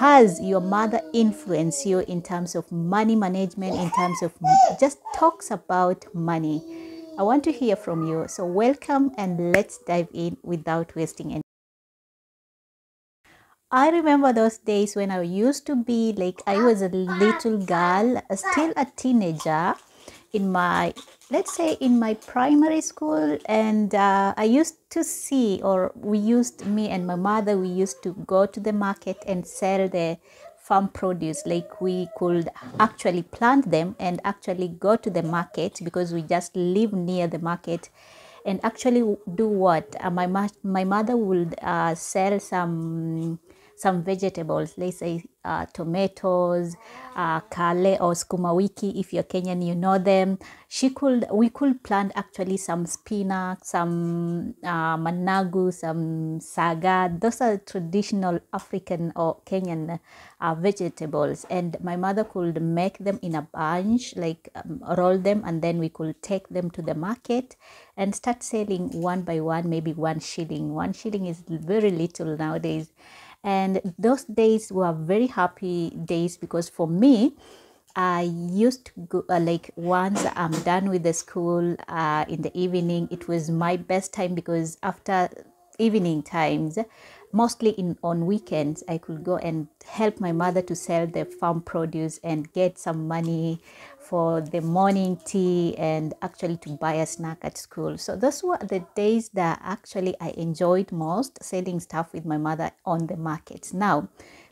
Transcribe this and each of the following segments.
has your mother influenced you in terms of money management, in terms of just talks about money? I want to hear from you. So welcome, and let's dive in without wasting any. I remember those days when I used to be like, I was a little girl, still a teenager in my, let's say, in my primary school. And I used to see, or me and my mother, we used to go to the market and sell the farm produce. Like, we could actually plant them and actually go to the market because we just live near the market, and actually do what? My mother would sell some vegetables, let's say tomatoes, kale or sukuma wiki. If you're Kenyan, you know them. We could plant actually some spinach, some managu, some saga. Those are traditional African or Kenyan vegetables, and my mother could make them in a bunch, like roll them, and then we could take them to the market and start selling one by one, maybe 1 shilling. 1 shilling is very little nowadays. And those days were very happy days, because for me, I used to go, like, once I'm done with the school in the evening, it was my best time, because after evening times, mostly on weekends, I could go and help my mother to sell the farm produce and get some money for the morning tea, and actually to buy a snack at school. So those were the days that actually I enjoyed most, selling stuff with my mother on the markets. Now,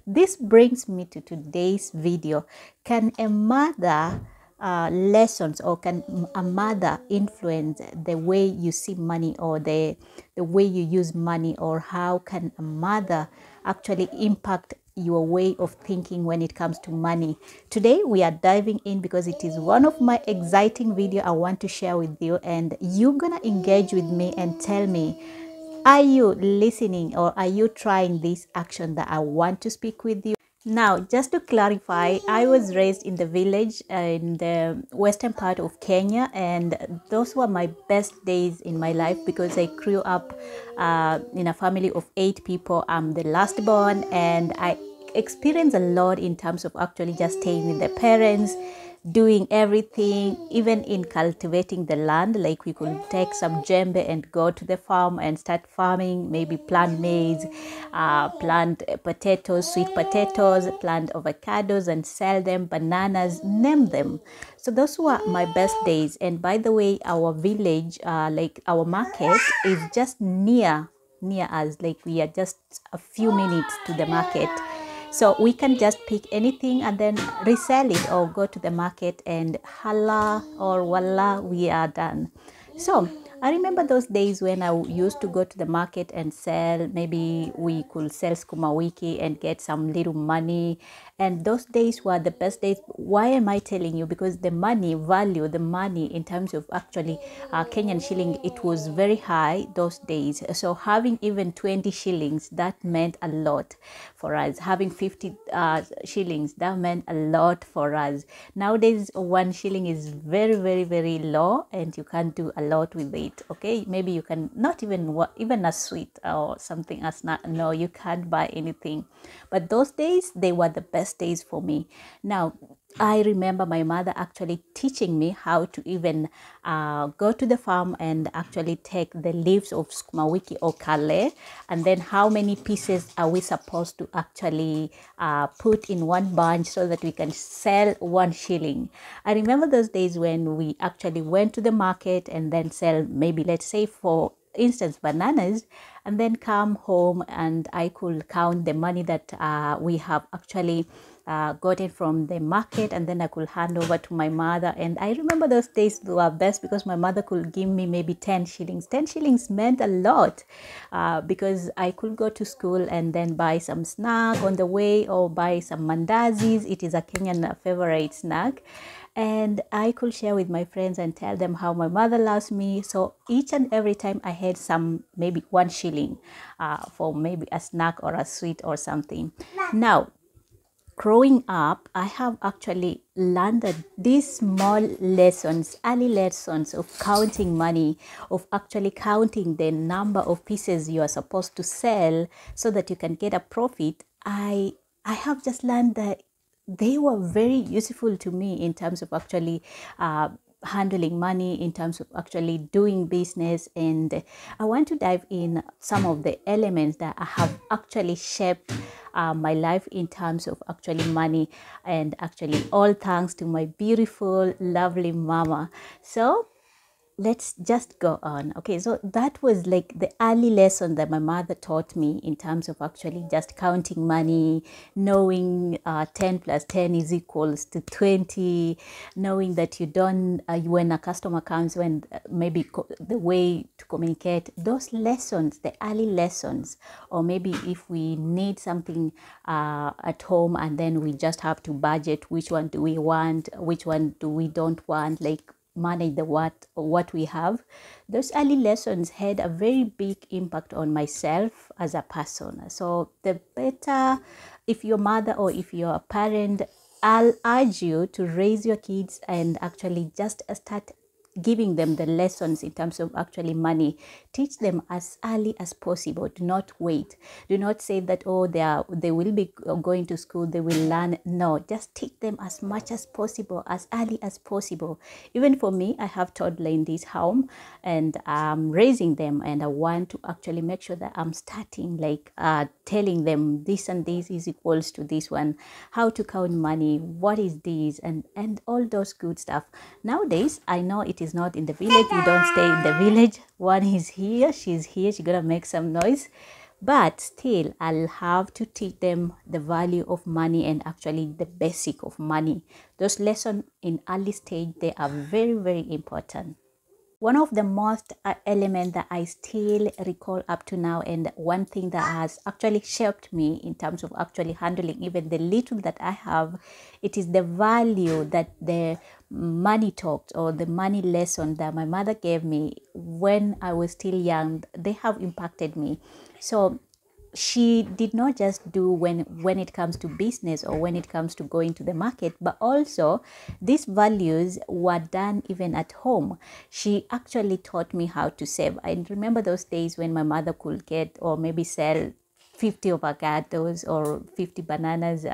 this brings me to today's video. Can a mother lessons, or can a mother influence the way you see money, or the way you use money, or how can a mother actually impact your way of thinking when it comes to money? Today we are diving in because it is one of my exciting video I want to share with you, and you're gonna engage with me and tell me, are you listening, or are you trying this action that I want to speak with you? Now, just to clarify, I was raised in the village in the western part of Kenya, and those were my best days in my life, because I grew up in a family of 8 people. I'm the last born, and I experienced a lot in terms of actually just staying with the parents, doing everything, even in cultivating the land. Like, we could take some djembe and go to the farm and start farming, maybe plant maize, plant potatoes, sweet potatoes, plant avocados and sell them, bananas, name them. So those were my best days. And by the way, our village, like our market, is just near us. Like, we are just a few minutes to the market. So we can just pick anything and then resell it, or go to the market and hala or walla, we are done. So I remember those days when I used to go to the market and sell. Maybe we could sell sukuma wiki and get some little money. And those days were the best days. Why am I telling you? Because the money value, the money in terms of actually Kenyan shilling, it was very high those days. So having even 20 shillings, that meant a lot for us. Having 50 shillings, that meant a lot for us. Nowadays, 1 shilling is very, very, very low, and you can't do a lot with it. Okay, maybe you can not even a sweet or something, as not, no, you can't buy anything. But those days, they were the best days for me. Now, I remember my mother actually teaching me how to even go to the farm and actually take the leaves of sukuma wiki or kale, and then how many pieces are we supposed to actually put in one bunch so that we can sell 1 shilling. I remember those days when we actually went to the market and then sell, maybe, let's say, for instance, bananas, and then come home and I could count the money that we have actually gotten from the market, and then I could hand over to my mother. And I remember those days were best, because my mother could give me maybe 10 shillings. 10 shillings meant a lot, because I could go to school and then buy some snack on the way, or buy some mandazis. It is a Kenyan favorite snack. And I could share with my friends and tell them how my mother loves me. So each and every time I had some, maybe 1 shilling for maybe a snack or a sweet or something. Now, growing up, I have actually learned that these small lessons, early lessons of counting money, of actually counting the number of pieces you are supposed to sell so that you can get a profit, I I have just learned that they were very useful to me in terms of actually handling money, in terms of actually doing business. And I want to dive in some of the elements that I have actually shaped my life in terms of actually money, and actually all thanks to my beautiful, lovely mama. So let's just go on. Okay, so that was like the early lesson that my mother taught me in terms of actually just counting money, knowing 10 plus 10 is equals to 20, knowing that you don't, when a customer comes, when maybe the way to communicate, those lessons, the early lessons, or maybe if we need something at home and then we just have to budget, which one do we want, which one do we don't want, like manage the what we have. Those early lessons had a very big impact on myself as a person. So the better, if you're a mother or if you're a parent, I'll urge you to raise your kids and actually just start giving them the lessons in terms of actually money. Teach them as early as possible. Do not wait. Do not say that, oh, they will be going to school, they will learn. No, just teach them as much as possible, as early as possible. Even for me, I have toddler in this home, and I'm raising them, and I want to actually make sure that I'm starting like telling them this and this is equals to this one, how to count money, what is this, and all those good stuff. Nowadays, I know it is not in the village. We don't stay in the village. One is here, she's here, she's gonna make some noise. But still, I'll have to teach them the value of money and actually the basic of money. Those lessons in early stage, they are very, very important. One of the most element that I still recall up to now, and one thing that has actually shaped me in terms of actually handling even the little that I have, it is the value that the money talks, or the money lesson that my mother gave me when I was still young. They have impacted me. So she did not just do when it comes to business or when it comes to going to the market, but also these values were done even at home. She actually taught me how to save. I remember those days when my mother could get or maybe sell 50 avocados or 50 bananas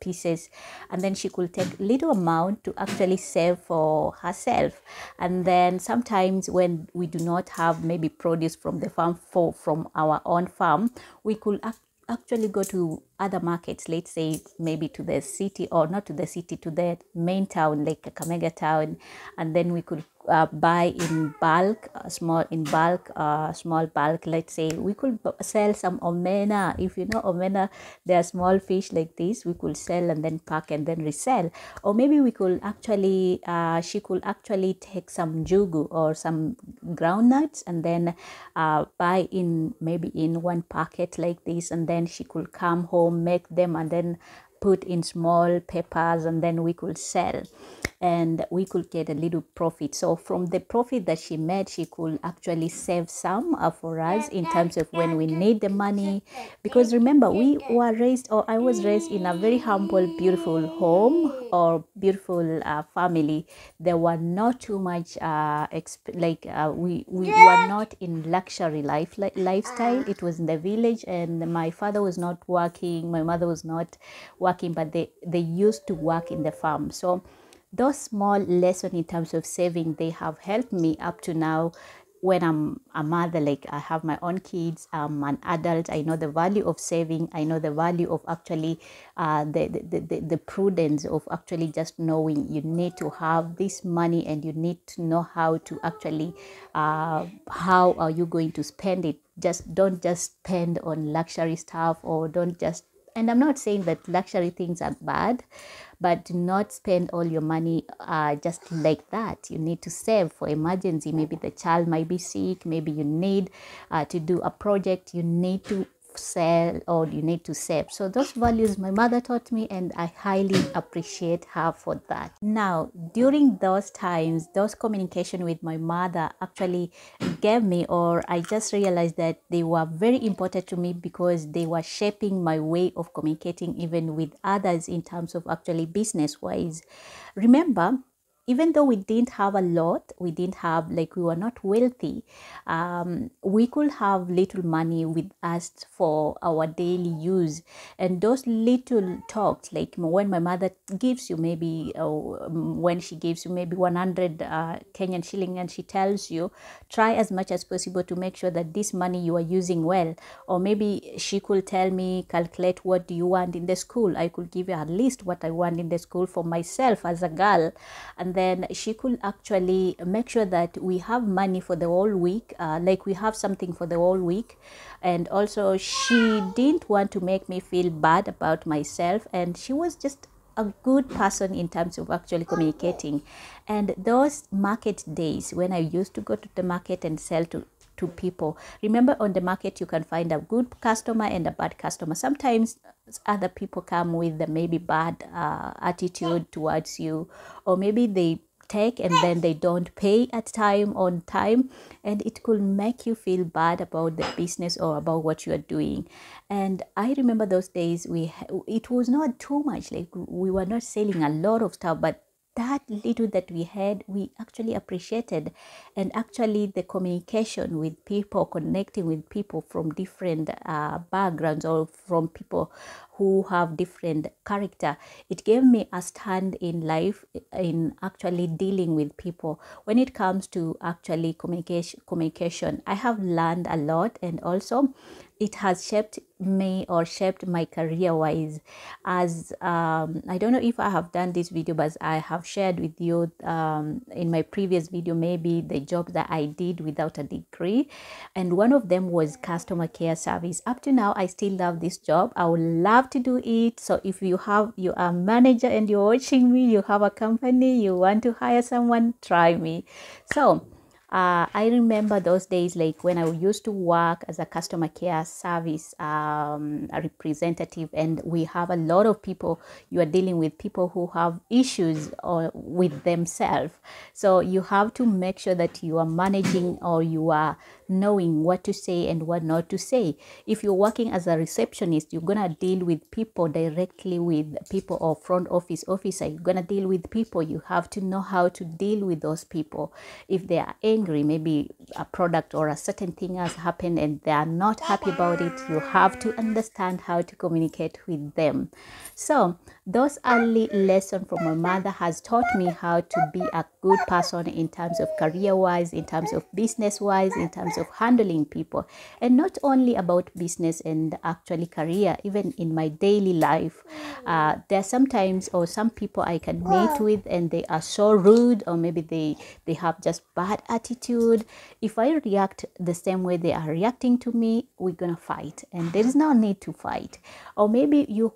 pieces, and then she could take little amount to actually save for herself. And then sometimes when we do not have maybe produce from the farm, from our own farm, we could actually go to other markets, let's say maybe to the city, or not to the city, to the main town like Kakamega town, and then we could buy in bulk, small bulk. Let's say we could sell some omena. If you know omena, they are small fish like this. We could sell and then pack and then resell. Or maybe we could actually, she could actually take some jugu or some groundnuts and then buy in maybe in one packet like this, and then she could come home, make them, and then put in small peppers, and then we could sell and we could get a little profit. So from the profit that she made, she could actually save some for us in terms of when we need the money. Because remember, we were raised, or I was raised in a very humble, beautiful home or beautiful family. There were not too much we were not in luxury lifestyle. It was in the village, and my father was not working, my mother was not working, but they used to work in the farm. So those small lessons in terms of saving, they have helped me up to now. When I'm a mother, like I have my own kids, I'm an adult, I know the value of saving. I know the value of actually the prudence of actually just knowing you need to have this money, and you need to know how to actually how are you going to spend it. Don't just spend on luxury stuff, or don't just, and I'm not saying that luxury things are bad, but do not spend all your money just like that. You need to save for emergency. Maybe the child might be sick. Maybe you need to do a project. You need to sell, or you need to save. So those values my mother taught me, and I highly appreciate her for that. Now, during those times, those communication with my mother actually gave me, or I just realized that they were very important to me, because they were shaping my way of communicating even with others in terms of actually business wise. Remember, even though we didn't have a lot, we didn't have, like, we were not wealthy, we could have little money with us for our daily use. And those little talks, like when my mother gives you maybe, when she gives you maybe 100 Kenyan shilling, and she tells you, try as much as possible to make sure that this money you are using well. Or maybe she could tell me, calculate what do you want in the school. I could give you at least what I want in the school for myself as a girl. And then she could actually make sure that we have money for the whole week, like we have something for the whole week. And also she didn't want to make me feel bad about myself, and she was just a good person in terms of actually communicating. And those market days when I used to go to the market and sell to people, remember, on the market you can find a good customer and a bad customer. Sometimes other people come with the maybe bad attitude towards you, or maybe they take and then they don't pay on time, and it could make you feel bad about the business or about what you are doing. And I remember those days, it was not too much, like we were not selling a lot of stuff, but that little that we had, we actually appreciated. And actually the communication with people, connecting with people from different backgrounds, or from people who have different character, it gave me a stand in life in actually dealing with people. When it comes to actually communication, I have learned a lot, and also it has shaped me, or shaped my career wise. As I don't know if I have done this video, but I have shared with you in my previous video, maybe the job that I did without a degree, and one of them was customer care service. Up to now, I still love this job. I would love to do it. So if you are a manager and you're watching me, you have a company, you want to hire someone, try me. So I remember those days, like when I used to work as a customer care service a representative, and we have a lot of people. You are dealing with people who have issues or with themselves. So you have to make sure that you are managing, or you are knowing what to say and what not to say. If you're working as a receptionist, you're gonna deal with people directly, with people, or front office officer. You're gonna deal with people. You have to know how to deal with those people. If they are angry, maybe a product or a certain thing has happened and they are not happy about it, you have to understand how to communicate with them. So those early lessons from my mother has taught me how to be a good person in terms of career wise, in terms of business wise, in terms of handling people. And not only about business and actually career, even in my daily life, there are sometimes, or some people I can meet with, and they are so rude, or maybe they have just bad attitude. If I react the same way they are reacting to me, we're gonna fight, and there is no need to fight. Or maybe you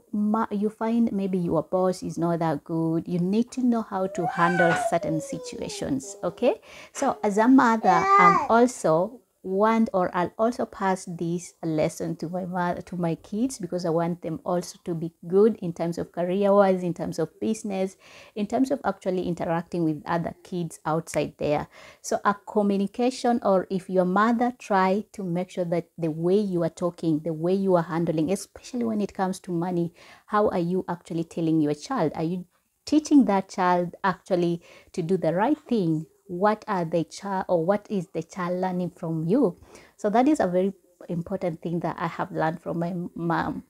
find maybe your boss is not that good. You need to know how to handle certain situations. Okay, so as a mother, I'm also I'll also pass this lesson to my mother, to my kids, because I want them also to be good in terms of career wise, in terms of business, in terms of actually interacting with other kids outside there. So a communication, or if your mother, try to make sure that the way you are talking, the way you are handling, especially when it comes to money, how are you actually telling your child? Are you teaching that child actually to do the right thing? What is the child learning from you? So that is a very important thing that I have learned from my mom.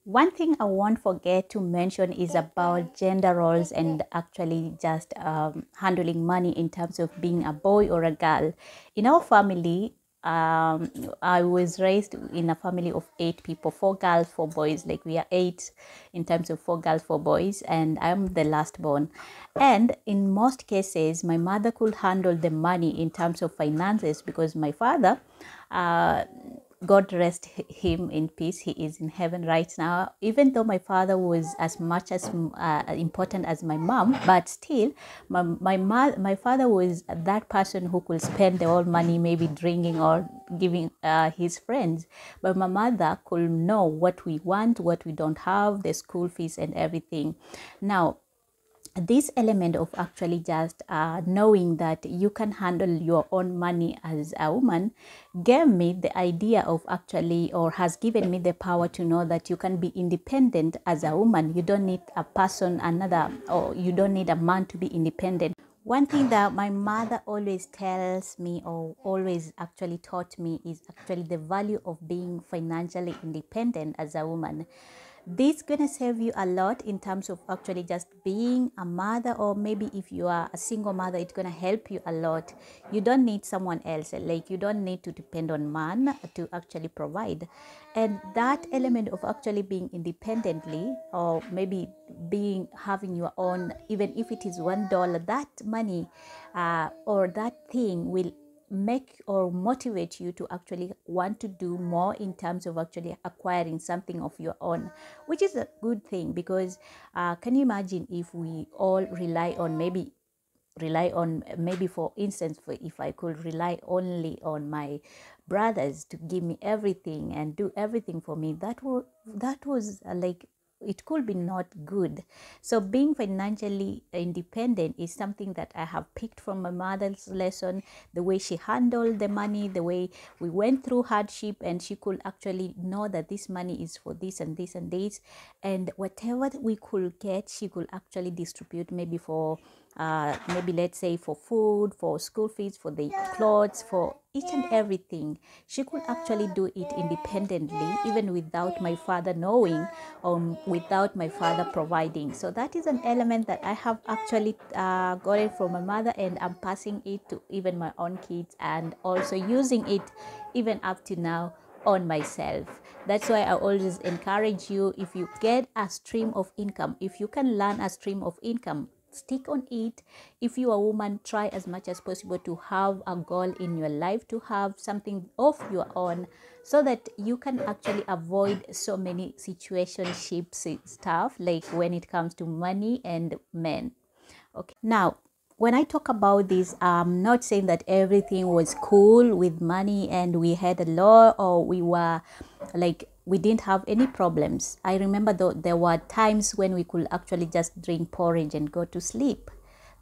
One thing I won't forget to mention is about gender roles, and actually just handling money in terms of being a boy or a girl. In our family, I was raised in a family of 8 people, 4 girls, 4 boys. Like we are 8 in terms of 4 girls, 4 boys, and I'm the last born. And in most cases, my mother could handle the money in terms of finances, because my father, God rest him in peace, he is in heaven right now. Even though my father was as much as important as my mom, but still my father was that person who could spend the whole money, maybe drinking or giving his friends. But my mother could know what we want, what we don't have, the school fees and everything. Now this element of actually just knowing that you can handle your own money as a woman gave me the idea of actually, or has given me the power to know that you can be independent as a woman. You don't need a person, another, or you don't need a man to be independent. One thing that my mother always tells me, or always actually taught me, is actually the value of being financially independent as a woman. This gonna save you a lot in terms of actually just being a mother, or maybe if you are a single mother, it's gonna help you a lot. You don't need someone else, like you don't need to depend on man to actually provide. And that element of actually being independently, or maybe being having your own, even if it is $1, that money or that thing will make or motivate you to actually want to do more in terms of actually acquiring something of your own, which is a good thing. Because can you imagine if we all rely on, maybe for instance, for if I could rely only on my brothers to give me everything and do everything for me, that was like, it could be not good. So being financially independent is something that I have picked from my mother's lesson, the way she handled the money, the way we went through hardship, and she could actually know that this money is for this and this and this, and whatever we could get, she could actually distribute, maybe for maybe let's say for food, for school fees, for the clothes, for each and everything. She could actually do it independently, even without my father knowing, or without my father providing. So that is an element that I have actually gotten from my mother, and I'm passing it to even my own kids, and also using it even up to now on myself. That's why I always encourage you, if you get a stream of income, if you can learn a stream of income, stick on it. If you are a woman, try as much as possible to have a goal in your life, to have something of your own, so that you can actually avoid so many situationship stuff, like when it comes to money and men. Okay, now when I talk about this, I'm not saying that everything was cool with money and we had a lot, or we were like, we didn't have any problems. I remember though there were times when we could actually just drink porridge and go to sleep.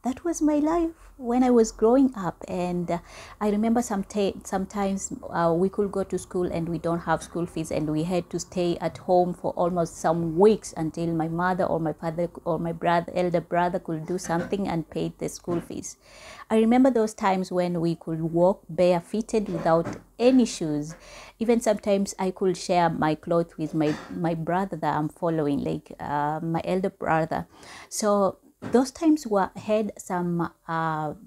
That was my life when I was growing up. And I remember sometimes we could go to school and we don't have school fees, and we had to stay at home for almost some weeks until my mother or my father or my elder brother could do something and pay the school fees. I remember those times when we could walk barefooted without any shoes. Even sometimes I could share my clothes with my brother that I'm following, like my elder brother. So those times had some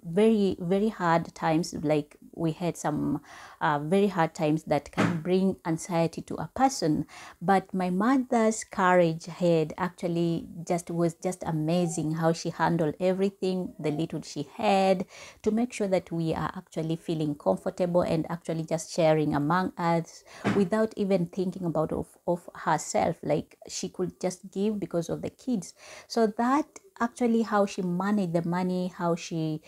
very, very hard times. Like we had some very hard times that can bring anxiety to a person. But my mother's courage had actually was just amazing, how she handled everything, the little she had, to make sure that we are actually feeling comfortable and actually just sharing among us without even thinking about of herself. Like she could just give because of the kids. So that actually how she managed the money, how she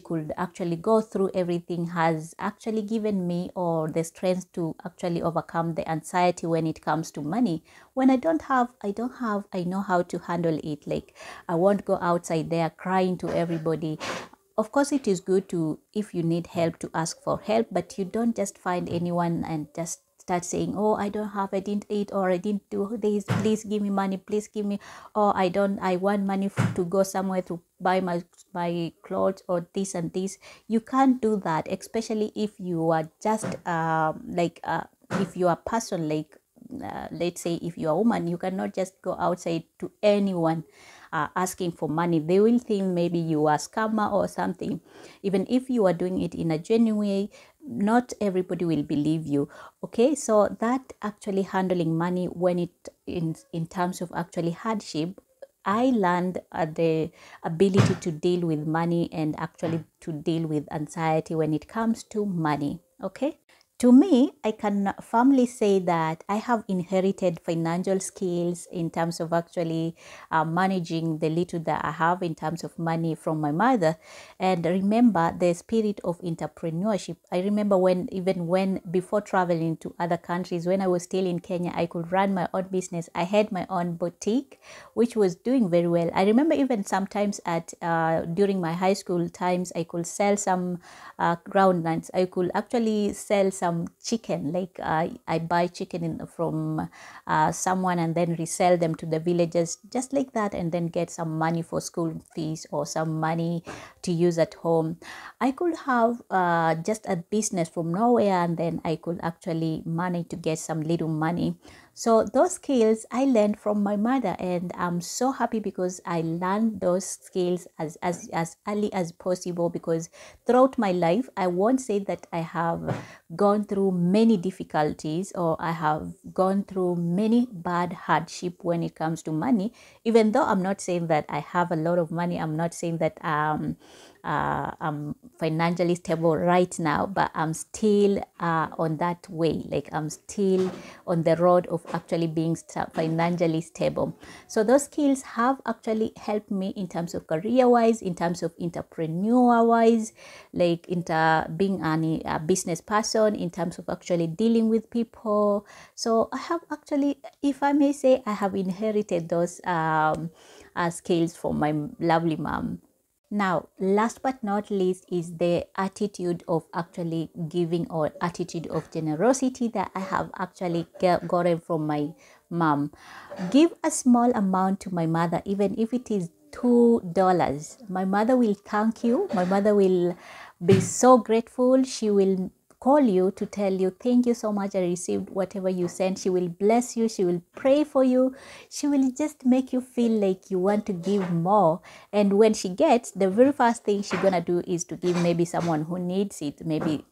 could actually go through everything, has actually given me or the strength to actually overcome the anxiety when it comes to money. When I know how to handle it. Like I won't go outside there crying to everybody. Of course, it is good to, if you need help, to ask for help, but you don't just find anyone and just start saying, oh, I don't have, I didn't eat, or I didn't do this, please give me money, please give me, or I want money to go somewhere to buy my clothes, or this and this. You can't do that, especially if you are just if you are a person, like let's say if you're a woman, you cannot just go outside to anyone asking for money. They will think maybe you are a scammer or something. Even if you are doing it in a genuine way, not everybody will believe you. Okay, so that actually handling money when it in terms of actually hardship, I learned the ability to deal with money and actually to deal with anxiety when it comes to money. Okay, To me, I can firmly say that I have inherited financial skills in terms of actually managing the little that I have in terms of money from my mother. And remember the spirit of entrepreneurship. I remember even when before traveling to other countries, when I was still in Kenya, I could run my own business. I had my own boutique, which was doing very well. I remember even sometimes at during my high school times, I could sell some ground nuts. I could actually sell some chicken, like I buy chicken from someone and then resell them to the villagers just like that, and then get some money for school fees or some money to use at home. I could have just a business from nowhere, and then I could actually manage to get some little money. So those skills I learned from my mother, and I'm so happy because I learned those skills as early as possible, because throughout my life, I won't say that I have gone through many difficulties or I have gone through many bad hardship when it comes to money. Even though I'm not saying that I have a lot of money, I'm not saying that I'm financially stable right now, but I'm still on that way. Like I'm still on the road of actually being financially stable. So those skills have actually helped me in terms of career-wise, in terms of entrepreneur-wise, like into being a business person, in terms of actually dealing with people. So I have actually, if I may say, I have inherited those skills from my lovely mom. Now, last but not least is the attitude of actually giving, or attitude of generosity that I have actually gotten from my mom. Give a small amount to my mother, even if it is $2. My mother will thank you. My mother will be so grateful. She will call you to tell you, thank you so much, I received whatever you sent. She will bless you, she will pray for you, she will just make you feel like you want to give more. And when she gets, the very first thing she's gonna do is to give maybe someone who needs it. Maybe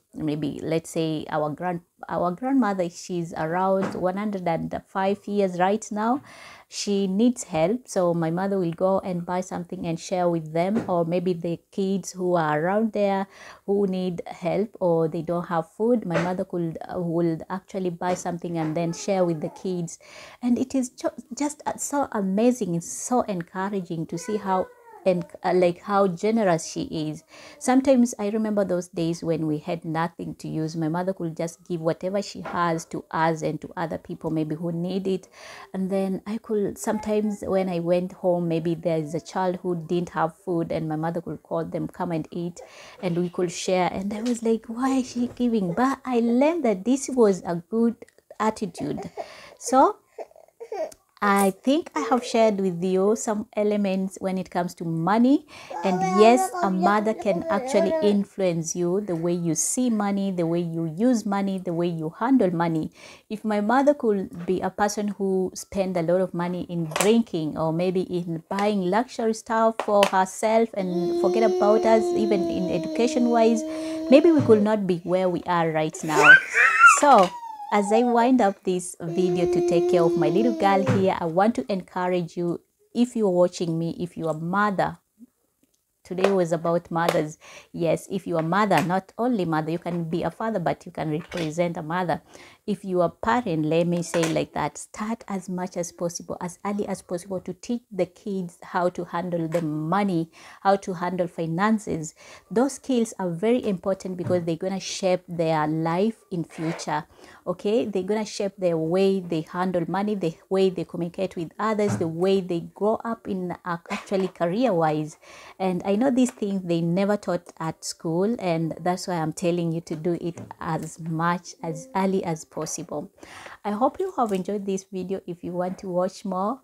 let's say our grandmother, she's around 105 years right now. She needs help, so my mother will go and buy something and share with them. Or maybe the kids who are around there who need help or they don't have food, my mother would actually buy something and then share with the kids. And it is just so amazing, it's so encouraging to see how, and like how generous she is. Sometimes I remember those days when we had nothing to use, my mother could just give whatever she has to us and to other people maybe who need it. And then I could sometimes, when I went home, maybe there's a child who didn't have food, and my mother could call them, come and eat, and we could share. And I was like, why is she giving? But I learned that this was a good attitude. So I think I have shared with you some elements when it comes to money. And yes, a mother can actually influence you, the way you see money, the way you use money, the way you handle money. If my mother could be a person who spend a lot of money in drinking, or maybe in buying luxury stuff for herself and forget about us, even in education wise, maybe we could not be where we are right now. So as I wind up this video to take care of my little girl here, I want to encourage you, if you're watching me, if you're a mother, today was about mothers. Yes, if you're a mother, not only mother, you can be a father, but you can represent a mother. If you are a parent, let me say like that, start as much as possible, as early as possible, to teach the kids how to handle the money, how to handle finances. Those skills are very important because they're going to shape their life in future. Okay, they're going to shape their way they handle money, the way they communicate with others, the way they grow up in actually career-wise. And I know these things they never taught at school, and that's why I'm telling you to do it as much as early as possible. I hope you have enjoyed this video. If you want to watch more,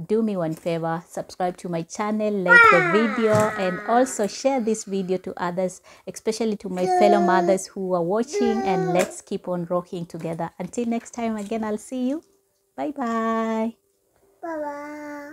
do me one favor, subscribe to my channel, like the video, and also share this video to others, especially to my fellow mothers who are watching. And let's keep on rocking together. Until next time again, I'll see you. Bye bye. Bye bye.